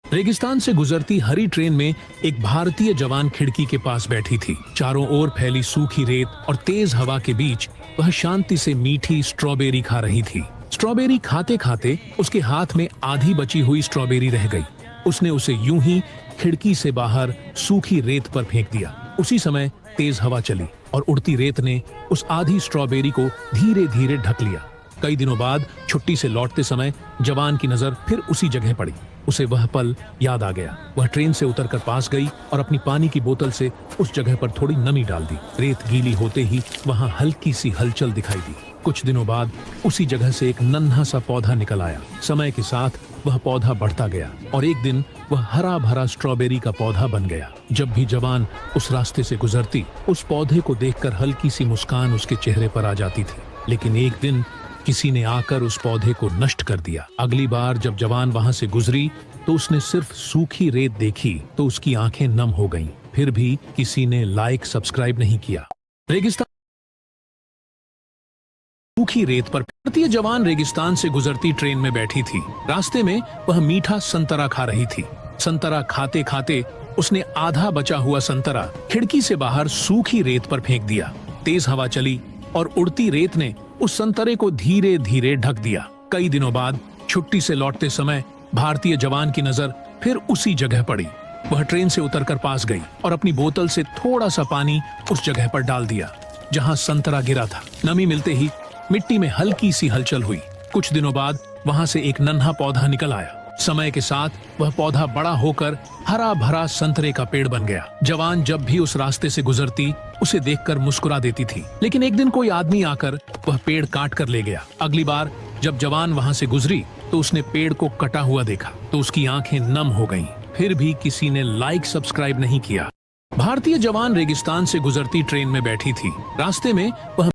रेगिस्तान से गुजरती हरी ट्रेन में एक भारतीय जवान खिड़की के पास बैठी थी। चारों ओर फैली सूखी रेत और तेज हवा के बीच वह शांति से मीठी स्ट्रॉबेरी खा रही थी। स्ट्रॉबेरी खाते खाते उसके हाथ में आधी बची हुई स्ट्रॉबेरी रह गई। उसने उसे यूं ही खिड़की से बाहर सूखी रेत पर फेंक दिया। उसी समय तेज हवा चली और उड़ती रेत ने उस आधी स्ट्रॉबेरी को धीरे धीरे ढक लिया। कई दिनों बाद छुट्टी से लौटते समय जवान की नजर फिर उसी जगह पड़ी। उसे वह पल याद आ गया। वह ट्रेन से उतरकर पास गई और अपनी पानी की बोतल से उस जगह पर थोड़ी नमी डाल दी। रेत गीली होते ही वहां हल्की सी हलचल दिखाई दी। कुछ दिनों बाद उसी जगह से एक नन्हा सा पौधा निकल आया। समय के साथ वह पौधा बढ़ता गया और एक दिन वह हरा भरा स्ट्रॉबेरी का पौधा बन गया। जब भी जवान उस रास्ते से गुजरती, उस पौधे को देखकर हल्की सी मुस्कान उसके चेहरे पर आ जाती थी। लेकिन एक दिन किसी ने आकर उस पौधे को नष्ट कर दिया। अगली बार जब जवान वहां से गुजरी तो उसने सिर्फ सूखी रेत देखी तो उसकी आंखें नम हो गईं। फिर भी किसी ने लाइक सब्सक्राइब नहीं किया। रेगिस्तान सूखी रेत पर भारतीय जवान रेगिस्तान से गुजरती ट्रेन में बैठी थी। रास्ते में वह मीठा संतरा खा रही थी। संतरा खाते खाते उसने आधा बचा हुआ संतरा खिड़की से बाहर सूखी रेत पर फेंक दिया। तेज हवा चली और उड़ती रेत ने उस संतरे को धीरे धीरे ढक दिया। कई दिनों बाद छुट्टी से लौटते समय भारतीय जवान की नजर फिर उसी जगह पड़ी। वह ट्रेन से उतरकर पास गई और अपनी बोतल से थोड़ा सा पानी उस जगह पर डाल दिया जहां संतरा गिरा था। नमी मिलते ही मिट्टी में हल्की सी हलचल हुई। कुछ दिनों बाद वहां से एक नन्हा पौधा निकल आया। समय के साथ वह पौधा बड़ा होकर हरा भरा संतरे का पेड़ बन गया। जवान जब भी उस रास्ते से गुजरती उसे देखकर मुस्कुरा देती थी। लेकिन एक दिन कोई आदमी आकर वह पेड़ काट कर ले गया। अगली बार जब जवान वहां से गुजरी तो उसने पेड़ को कटा हुआ देखा तो उसकी आंखें नम हो गईं। फिर भी किसी ने लाइक सब्सक्राइब नहीं किया। भारतीय जवान रेगिस्तान से गुजरती ट्रेन में बैठी थी। रास्ते में वह